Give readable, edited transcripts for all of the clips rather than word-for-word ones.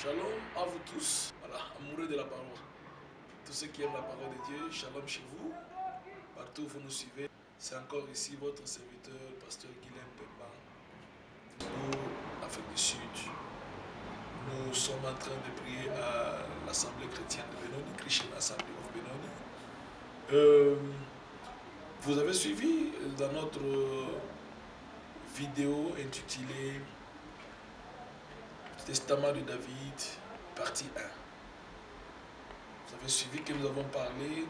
Shalom à vous tous, voilà, amoureux de la parole. Tous ceux qui aiment la parole de Dieu, shalom chez vous, partout où vous nous suivez. C'est encore ici votre serviteur, pasteur Guilhem Pemba, nous, Afrique du Sud. Nous sommes en train de prier à l'Assemblée chrétienne de Benoni, Christian Assembly of Benoni. Vous avez suivi dans notre vidéo intitulée Testament de David, partie 1. Vous avez suivi que nous avons parlé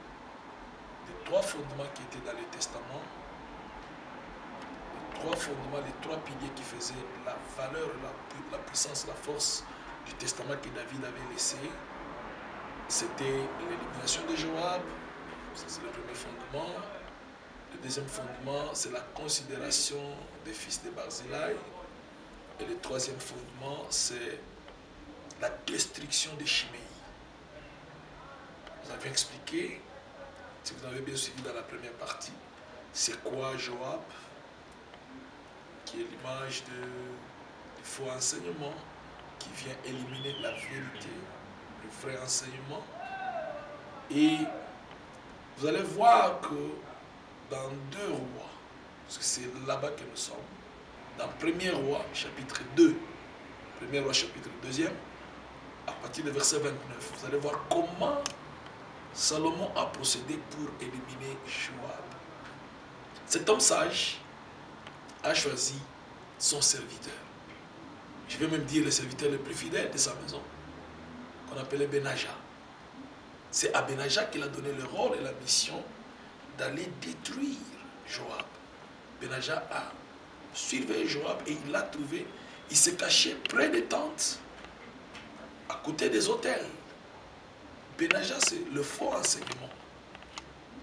des trois fondements qui étaient dans le Testament, les trois fondements, les trois piliers qui faisaient la valeur, la puissance, la force du Testament que David avait laissé. C'était l'élimination de Joab, ça c'est le premier fondement. Le deuxième fondement, c'est la considération des fils de Barzillai. Et le troisième fondement, c'est la destruction de Chiméi. Vous avez expliqué, si vous avez bien suivi dans la première partie, c'est quoi Joab, qui est l'image du faux enseignement, qui vient éliminer la vérité, le vrai enseignement. Et vous allez voir que dans 2 rois, parce que c'est là-bas que nous sommes, dans 1er roi, chapitre 2, 1er roi, chapitre 2, à partir du verset 29, vous allez voir comment Salomon a procédé pour éliminer Joab. Cet homme sage a choisi son serviteur. Je vais même dire le serviteur le plus fidèle de sa maison, qu'on appelait Benaja. C'est à Benaja qu'il a donné le rôle et la mission d'aller détruire Joab. Benaja a suivi Joab et il l'a trouvé. Il s'est caché près des tentes, à côté des autels. Benaja, c'est le faux enseignement.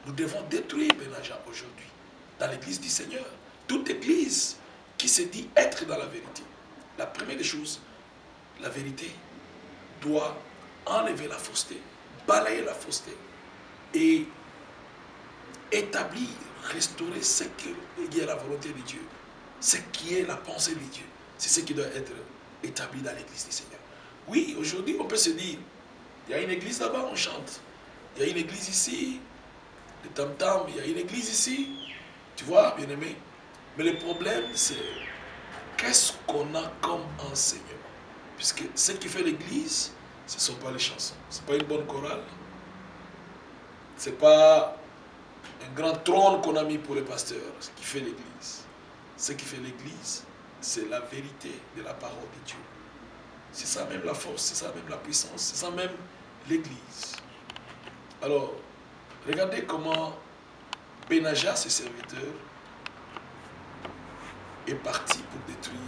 Nous devons détruire Benaja aujourd'hui, dans l'église du Seigneur. Toute église qui se dit être dans la vérité. La première des choses, la vérité doit enlever la fausseté, balayer la fausseté et établir, restaurer ce qui est la volonté de Dieu, ce qui est la pensée de Dieu. C'est ce qui doit être établi dans l'église du Seigneur. Oui, aujourd'hui, on peut se dire, il y a une église là-bas, on chante. Il y a une église ici, le tam-tam, il y a une église ici. Tu vois, bien-aimé. Mais le problème, c'est qu'est-ce qu'on a comme enseignement? Puisque ce qui fait l'église, ce ne sont pas les chansons. Ce n'est pas une bonne chorale. Ce n'est pas un grand trône qu'on a mis pour les pasteurs. Ce qui fait l'église. Ce qui fait l'église, c'est la vérité de la parole de Dieu. C'est ça même la force, c'est ça même la puissance, c'est ça même l'église. Alors, regardez comment Benaja, ses serviteurs, est parti pour détruire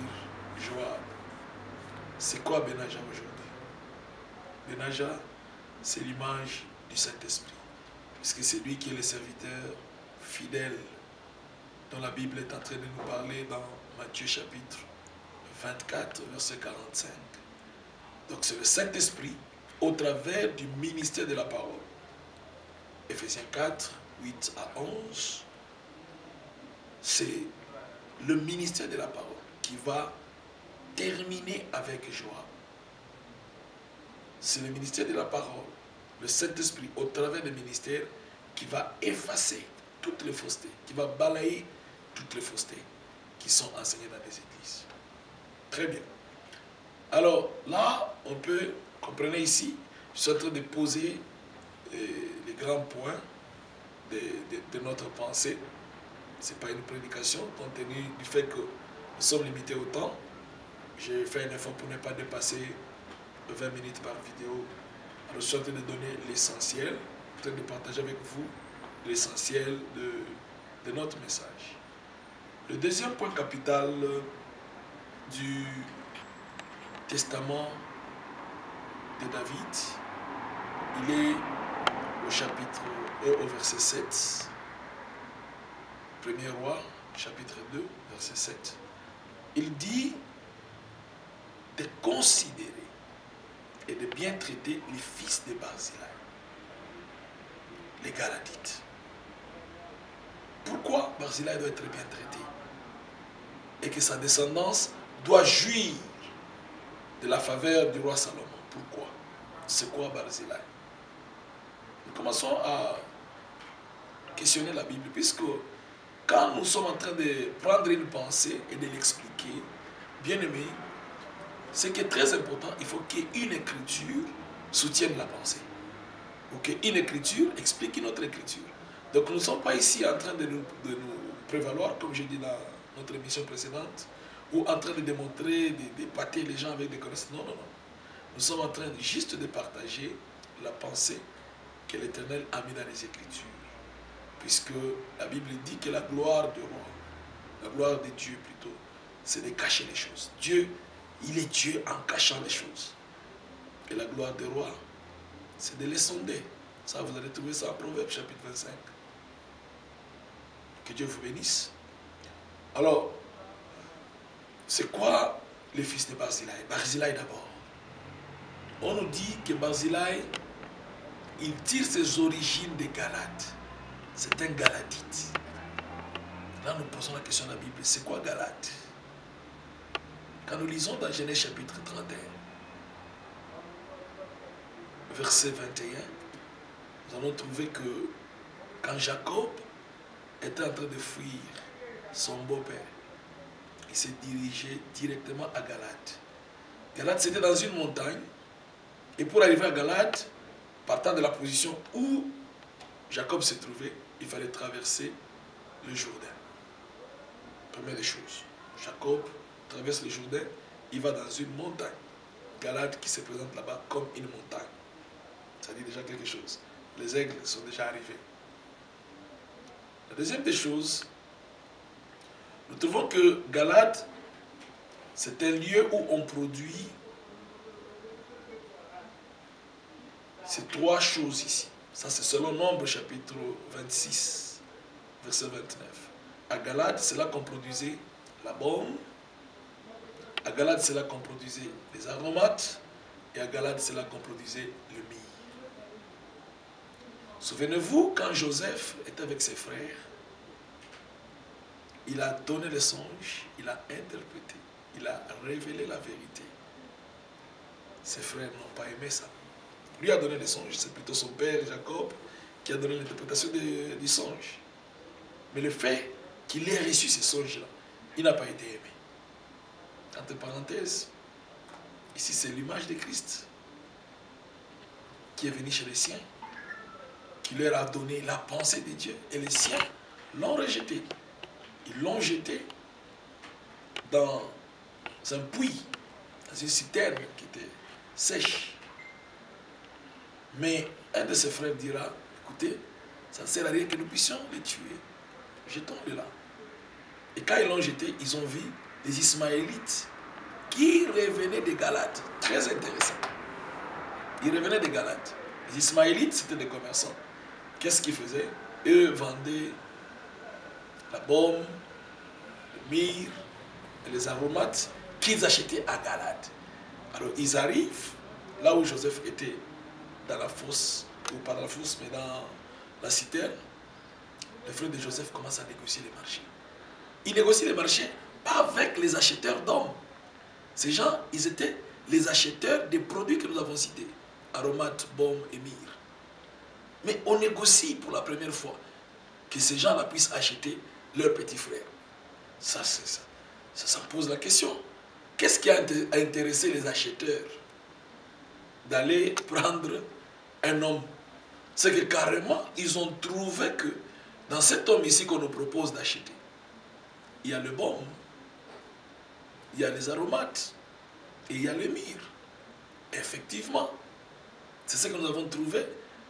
Joab. C'est quoi Benaja aujourd'hui? Benaja, c'est l'image du Saint-Esprit. Puisque c'est lui qui est le serviteur fidèle dont la Bible est en train de nous parler dans Matthieu chapitre 24, verset 45. Donc c'est le Saint-Esprit au travers du ministère de la parole. Éphésiens 4, 8 à 11. C'est le ministère de la parole qui va terminer avec Joab. C'est le ministère de la parole, le Saint-Esprit au travers du ministère qui va effacer toutes les faussetés, qui va balayer toutes les faussetés qui sont enseignées dans les églises. Très bien. Alors là, on peut, comprenez ici, je suis en train de poser les grands points de notre pensée. Ce n'est pas une prédication, compte tenu du fait que nous sommes limités au temps. J'ai fait un effort pour ne pas dépasser 20 minutes par vidéo. Alors je suis en train de donner l'essentiel, en train de partager avec vous l'essentiel de notre message. Le deuxième point capital du Testament de David, il est au chapitre 1 au verset 7. Premier roi, chapitre 2, verset 7. Il dit de considérer et de bien traiter les fils de Barzillai, les Galadites. Pourquoi Barzillai doit être bien traité? Et que sa descendance doit jouir de la faveur du roi Salomon. Pourquoi? C'est quoi Barzillai? Nous commençons à questionner la Bible, puisque quand nous sommes en train de prendre une pensée et de l'expliquer, bien aimé, ce qui est très important, il faut qu'une écriture soutienne la pensée. Ou qu'une écriture explique une autre écriture. Donc nous ne sommes pas ici en train de nous prévaloir, comme j'ai dit dans notre émission précédente, ou en train de démontrer, d'épater les gens avec des connaissances. Non, non, non. Nous sommes en train juste de partager la pensée que l'Éternel a mis dans les Écritures. Puisque la Bible dit que la gloire de roi, la gloire de Dieu plutôt, c'est de cacher les choses. Dieu, il est Dieu en cachant les choses. Et la gloire de roi, c'est de les sonder. Ça, vous allez trouver ça en Proverbe chapitre 25. Que Dieu vous bénisse. Alors, c'est quoi le fils de Barzillai? Barzillai d'abord. On nous dit que Barzillai, il tire ses origines de Galade. C'est un Galadite. Là, nous posons la question à la Bible. C'est quoi Galade? Quand nous lisons dans Genèse chapitre 31, verset 21, nous allons trouver que quand Jacob était en train de fuir son beau-père, il s'est dirigé directement à Galade. Galade, c'était dans une montagne. Et pour arriver à Galade, partant de la position où Jacob se trouvait, il fallait traverser le Jourdain. Première des choses. Jacob traverse le Jourdain, il va dans une montagne. Galade qui se présente là-bas comme une montagne. Ça dit déjà quelque chose. Les aigles sont déjà arrivés. La deuxième des choses, nous trouvons que Galade, c'est un lieu où on produit ces trois choses ici. Ça, c'est selon Nombre chapitre 26, verset 29. À Galade, c'est là qu'on produisait la baume. À Galade, c'est là qu'on produisait les aromates. Et à Galade, c'est là qu'on produisait le myrrhe. Souvenez-vous, quand Joseph était avec ses frères, il a donné le songe, il a interprété, il a révélé la vérité. Ses frères n'ont pas aimé ça. Lui a donné le songe, c'est plutôt son père Jacob qui a donné l'interprétation du songe. Mais le fait qu'il ait reçu ce songe-là, il n'a pas été aimé. Entre parenthèses, ici c'est l'image de Christ qui est venu chez les siens, qui leur a donné la pensée de Dieu, et les siens l'ont rejeté. Ils l'ont jeté dans un puits, dans une citerne qui était sèche. Mais un de ses frères dira, écoutez, ça ne sert à rien que nous puissions les tuer. Jetons-les là. Et quand ils l'ont jeté, ils ont vu des Ismaélites qui revenaient des Galates. Très intéressant. Ils revenaient des Galates. Les Ismaélites, c'était des commerçants. Qu'est-ce qu'ils faisaient? Eux vendaient la baume, le myrrhe et les aromates qu'ils achetaient à Galate. Alors ils arrivent là où Joseph était, dans la fosse, ou pas dans la fosse, mais dans la citerne. Les frères de Joseph commencent à négocier les marchés. Ils négocient les marchés pas avec les acheteurs d'hommes. Ces gens, ils étaient les acheteurs des produits que nous avons cités. Aromates, baume et myrrhe. Mais on négocie pour la première fois que ces gens-là puissent acheter leurs petits frères. Ça pose la question. Qu'est-ce qui a intéressé les acheteurs d'aller prendre un homme? C'est que carrément, ils ont trouvé que dans cet homme ici qu'on nous propose d'acheter, il y a le baume, il y a les aromates et il y a le myrrhe. Effectivement, c'est ce que nous avons trouvé,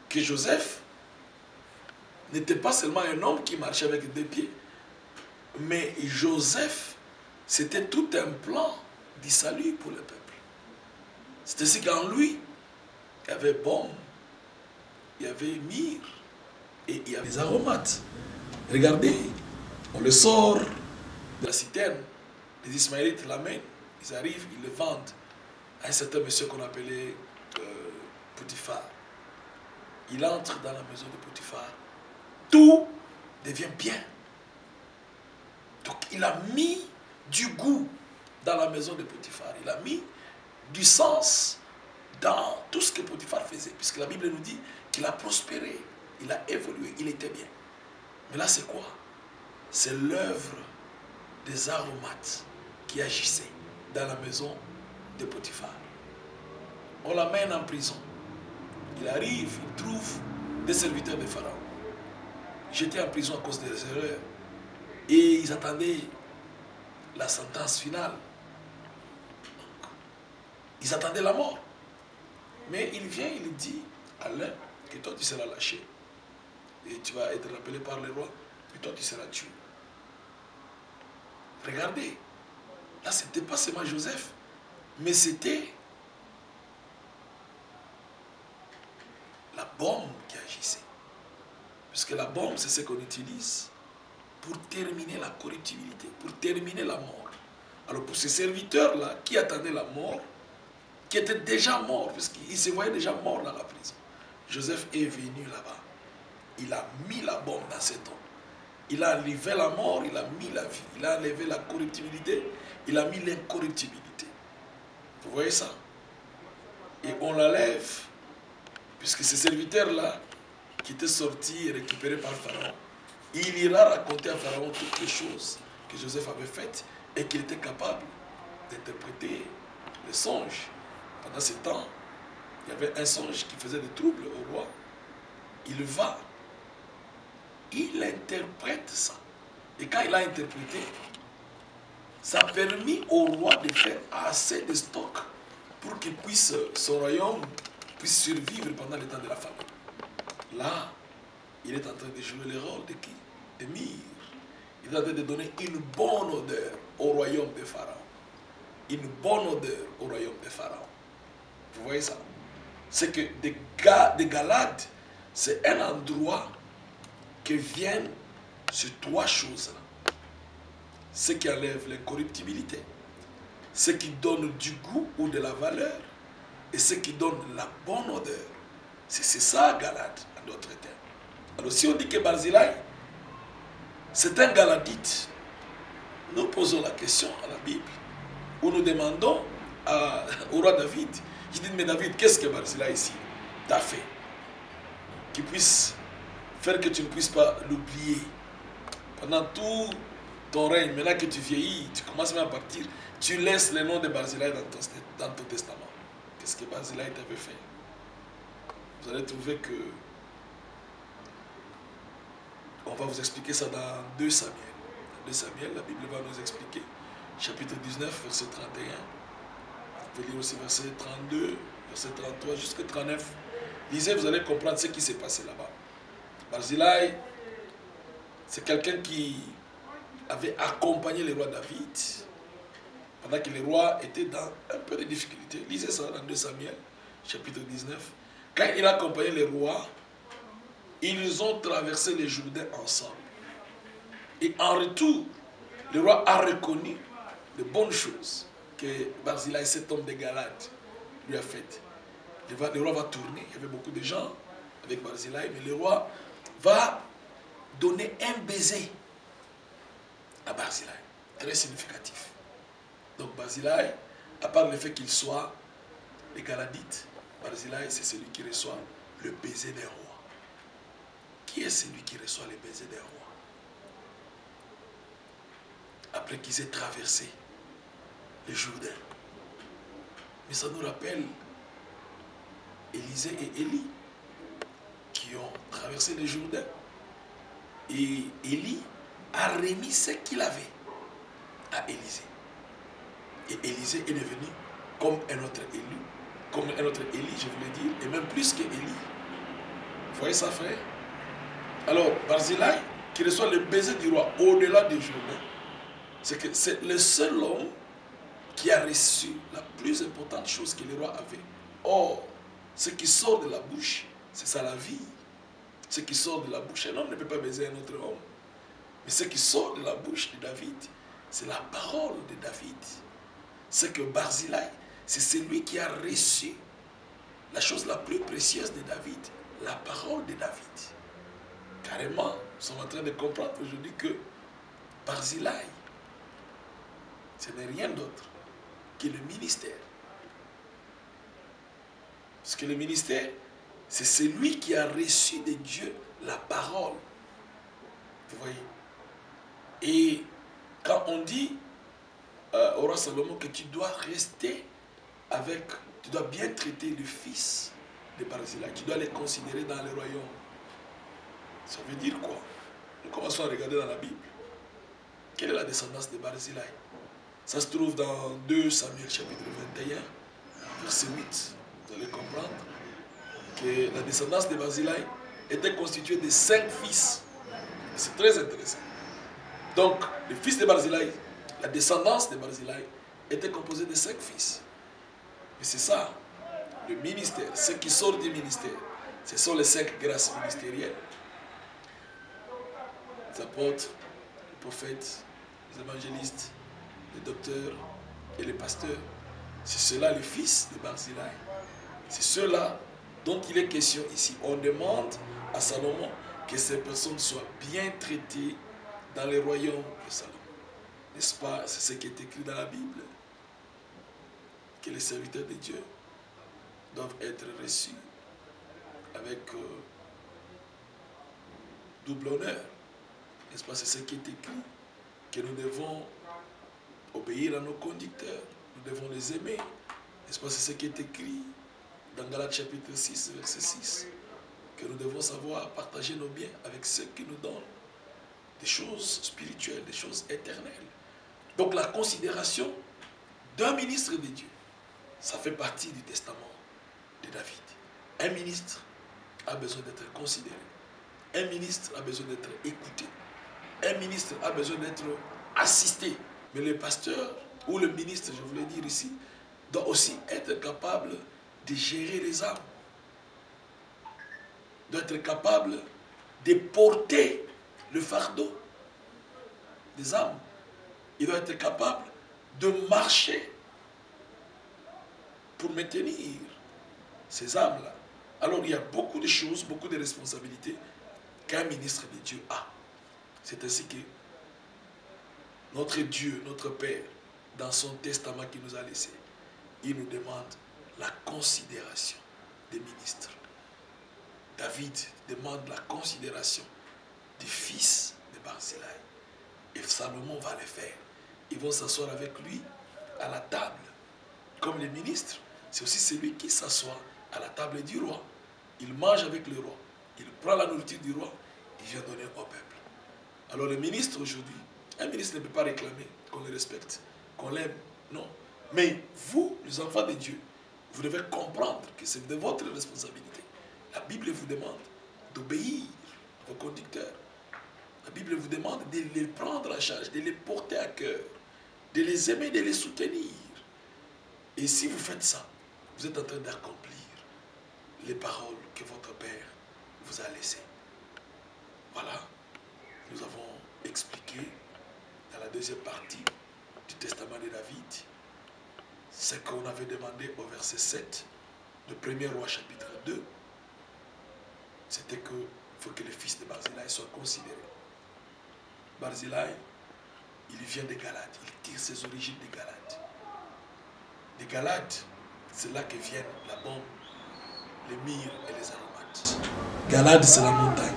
que Joseph n'était pas seulement un homme qui marchait avec des pieds, mais Joseph, c'était tout un plan du salut pour le peuple. C'est ainsi qu'en lui, il y avait baume, il y avait myrrhe et il y avait les aromates. Regardez, on le sort de la citerne, les Ismaélites l'amènent, ils arrivent, ils le vendent à un certain monsieur qu'on appelait Potiphar. Il entre dans la maison de Potiphar. Tout devient bien. Donc il a mis du goût dans la maison de Potiphar. Il a mis du sens dans tout ce que Potiphar faisait. Puisque la Bible nous dit qu'il a prospéré, il a évolué, il était bien. Mais là, c'est quoi? C'est l'œuvre des aromates qui agissaient dans la maison de Potiphar. On l'amène en prison. Il arrive, il trouve des serviteurs de Pharaon. J'étais en prison à cause des erreurs. Et ils attendaient la sentence finale. Ils attendaient la mort. Mais il vient, il dit à l'un que toi tu seras lâché. Et tu vas être rappelé par le roi, et toi tu seras tué. Regardez, là c'était pas seulement Joseph, mais c'était la bombe qui agissait. Puisque la bombe, c'est ce qu'on utilise pour terminer la corruptibilité, pour terminer la mort. Alors pour ces serviteurs-là qui attendaient la mort, qui étaient déjà morts, puisqu'ils se voyaient déjà morts dans la prison, Joseph est venu là-bas. Il a mis la bombe dans cet homme. Il a enlevé la mort, il a mis la vie. Il a enlevé la corruptibilité, il a mis l'incorruptibilité. Vous voyez ça? Et on l'enlève, puisque ces serviteurs-là, qui étaient sortis et récupérés par Pharaon, il ira raconter à Pharaon toutes les choses que Joseph avait faites et qu'il était capable d'interpréter les songes. Pendant ce temps, il y avait un songe qui faisait des troubles au roi. Il va, il interprète ça. Et quand il a interprété, ça a permis au roi de faire assez de stock pour qu'il puisse, son royaume puisse survivre pendant le temps de la famine. Là, il est en train de jouer le rôle de qui? De Mire. Il est en train de donner une bonne odeur au royaume de Pharaon. Une bonne odeur au royaume de Pharaon. Vous voyez ça? C'est que de Galade, c'est un endroit qui vient sur trois choses-là. Ce qui enlève l'incorruptibilité, ce qui donne du goût ou de la valeur, et ce qui donne la bonne odeur. C'est ça, Galade, en d'autres termes. Alors si on dit que Barzillai, c'est un Galadite, nous posons la question à la Bible, où nous demandons au roi David, je dis, mais David, qu'est-ce que Barzillai ici t'a fait? Qui puisse faire que tu ne puisses pas l'oublier. Pendant tout ton règne, maintenant que tu vieillis, tu commences même à partir, tu laisses le nom de Barzillai dans ton testament. Qu'est-ce que Barzillai t'avait fait? Vous allez trouver que on va vous expliquer ça dans 2 Samuel. 2 Samuel, la Bible va nous expliquer. Chapitre 19, verset 31. Vous pouvez lire aussi verset 32, verset 33, jusqu'à 39. Lisez, vous allez comprendre ce qui s'est passé là-bas. Barzillai, c'est quelqu'un qui avait accompagné le roi David pendant que le roi était dans un peu de difficulté. Lisez ça dans 2 Samuel, chapitre 19. Quand il a accompagné le roi, ils ont traversé le Jourdain ensemble. Et en retour, le roi a reconnu de bonnes choses que Barzillai, cet homme de Galade, lui a faites. Le roi va tourner, il y avait beaucoup de gens avec Barzillai, mais le roi va donner un baiser à Barzillai, très significatif. Donc Barzillai, à part le fait qu'il soit les Galadites, Barzillai, c'est celui qui reçoit le baiser des rois. Qui est celui qui reçoit le baiser des rois? Après qu'ils aient traversé le Jourdain. Mais ça nous rappelle Élisée et Élie qui ont traversé le Jourdain. Et Élie a remis ce qu'il avait à Élisée. Et Élisée est devenu comme un autre élu, comme un autre Élie, je voulais dire, et même plus que Élie. Vous voyez ça, frère? Alors, Barzillai, qui reçoit le baiser du roi au-delà du Jourdain, c'est que c'est le seul homme qui a reçu la plus importante chose que le roi avait. Or, ce qui sort de la bouche, c'est ça la vie. Ce qui sort de la bouche, un homme ne peut pas baiser un autre homme. Mais ce qui sort de la bouche de David, c'est la parole de David. C'est que Barzillai, c'est celui qui a reçu la chose la plus précieuse de David, la parole de David. Carrément, nous sommes en train de comprendre aujourd'hui que Barzillai, ce n'est rien d'autre que le ministère Parce que le ministère, c'est celui qui a reçu de Dieu la parole. Vous voyez? Et quand on dit au roi Salomon que tu dois rester avec, tu dois bien traiter le fils de Barzillai, tu dois les considérer dans le royaume. Ça veut dire quoi? Nous commençons à regarder dans la Bible. Quelle est la descendance de Barzillai? Ça se trouve dans 2 Samuel chapitre 21, verset 8. Vous allez comprendre que la descendance de Barzillai était constituée de 5 fils. C'est très intéressant. Donc, le fils de Barzillai, la descendance de Barzillai était composée de 5 fils. Mais c'est ça, le ministère, ce qui sort du ministère, ce sont les 5 grâces ministérielles. Les apôtres, les prophètes, les évangélistes, les docteurs et les pasteurs. C'est cela le fils de Barzillai. C'est cela dont il est question ici. On demande à Salomon que ces personnes soient bien traitées dans le royaume de Salomon. N'est-ce pas? C'est ce qui est écrit dans la Bible. Que les serviteurs de Dieu doivent être reçus avec double honneur. N'est-ce pas? C'est ce qui est écrit. Que nous devons obéir à nos conducteurs. Nous devons les aimer. N'est-ce pas? C'est ce qui est écrit dans Galates chapitre 6, verset 6. Que nous devons savoir partager nos biens avec ceux qui nous donnent des choses spirituelles, des choses éternelles. Donc la considération d'un ministre de Dieu, ça fait partie du testament de David. Un ministre a besoin d'être considéré. Un ministre a besoin d'être écouté. Un ministre a besoin d'être assisté. Mais le pasteur ou le ministre, je voulais dire ici, doit aussi être capable de gérer les âmes. Doit être capable de porter le fardeau des âmes. Il doit être capable de marcher pour maintenir ces âmes-là. Alors il y a beaucoup de choses, beaucoup de responsabilités qu'un ministre de Dieu a. C'est ainsi que notre Dieu, notre Père, dans son testament qu'il nous a laissé, il nous demande la considération des ministres. David demande la considération des fils de Barzillai. Et Salomon va le faire. Ils vont s'asseoir avec lui à la table. Comme les ministres, c'est aussi celui qui s'assoit à la table du roi. Il mange avec le roi. Il prend la nourriture du roi. Il vient donner au peuple. Alors le ministre aujourd'hui, un ministre ne peut pas réclamer qu'on le respecte, qu'on l'aime. Non. Mais vous, les enfants de Dieu, vous devez comprendre que c'est de votre responsabilité. La Bible vous demande d'obéir aux conducteurs. La Bible vous demande de les prendre en charge, de les porter à cœur, de les aimer, de les soutenir. Et si vous faites ça, vous êtes en train d'accomplir les paroles que votre Père vous a laissées. Voilà, nous avons expliqué dans la deuxième partie du testament de David ce qu'on avait demandé au verset 7 de 1er roi chapitre 2. C'était qu'il faut que le fils de Barzillai soit considéré. Barzillai, il vient de Galade, il tire ses origines de Galade. De Galade, c'est là que viennent la bombe, les myrrhes et les aromates. Galade, c'est la montagne.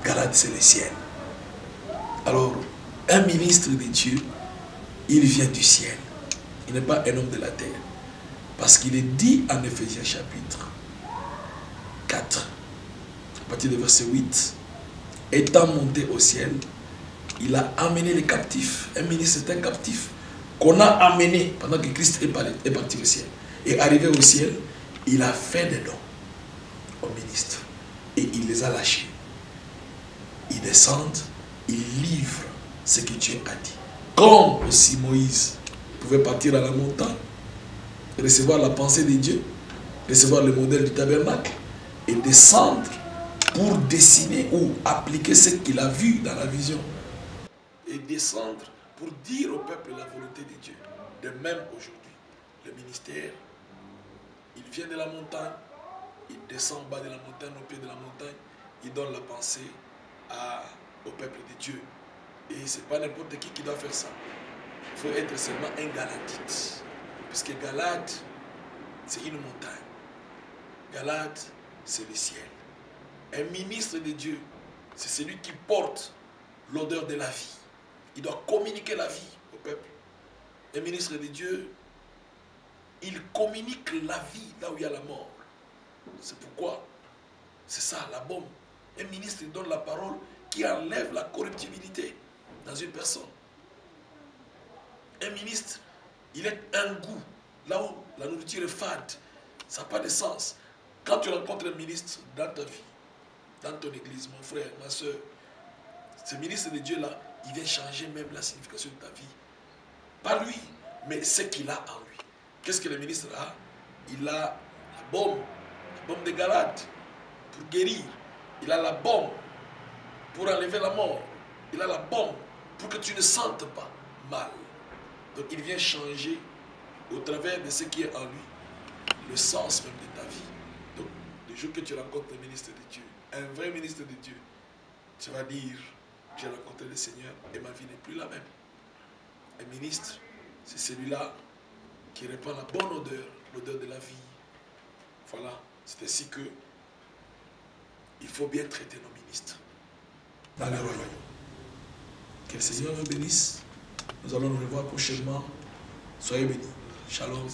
Galade, c'est le ciel. Alors, un ministre de Dieu, il vient du ciel. Il n'est pas un homme de la terre. Parce qu'il est dit en Éphésiens chapitre 4, à partir du verset 8, étant monté au ciel, il a amené les captifs. Un ministre est un captif qu'on a amené pendant que Christ est parti au ciel. Et arrivé au ciel, il a fait des dons aux ministres. Et il les a lâchés. Ils descendent, ils livrent ce que Dieu a dit. Comme aussi Moïse pouvait partir à la montagne, recevoir la pensée de Dieu, recevoir le modèle du tabernacle et descendre pour dessiner ou appliquer ce qu'il a vu dans la vision. Et descendre pour dire au peuple la volonté de Dieu. De même aujourd'hui, le ministère, il vient de la montagne, il descend en bas de la montagne, au pied de la montagne, il donne la pensée au peuple de Dieu. Et ce n'est pas n'importe qui doit faire ça. Il faut être seulement un Galadite. Puisque Galade, c'est une montagne. Galade, c'est le ciel. Un ministre de Dieu, c'est celui qui porte l'odeur de la vie. Il doit communiquer la vie au peuple. Un ministre de Dieu, il communique la vie là où il y a la mort. C'est pourquoi, c'est ça la bombe. Un ministre il donne la parole qui enlève la corruptibilité dans une personne. Un ministre, il est un goût. Là où la nourriture est fade, ça n'a pas de sens. Quand tu rencontres un ministre dans ta vie, dans ton église, mon frère, ma soeur, ce ministre de Dieu-là, il vient changer même la signification de ta vie. Pas lui, mais ce qu'il a en lui. Qu'est-ce que le ministre a? Il a la bombe de Galade pour guérir. Il a la bombe pour enlever la mort. Il a la bombe pour que tu ne sentes pas mal. Donc il vient changer au travers de ce qui est en lui le sens même de ta vie. Donc le jour que tu rencontres un ministre de Dieu, un vrai ministre de Dieu, tu vas dire, j'ai rencontré le Seigneur et ma vie n'est plus la même. Un ministre, c'est celui-là qui répand la bonne odeur, l'odeur de la vie. Voilà, c'est ainsi que il faut bien traiter nos ministres dans le royaume. Que le Seigneur nous bénisse. Nous allons nous revoir prochainement. Soyez bénis. Shalom.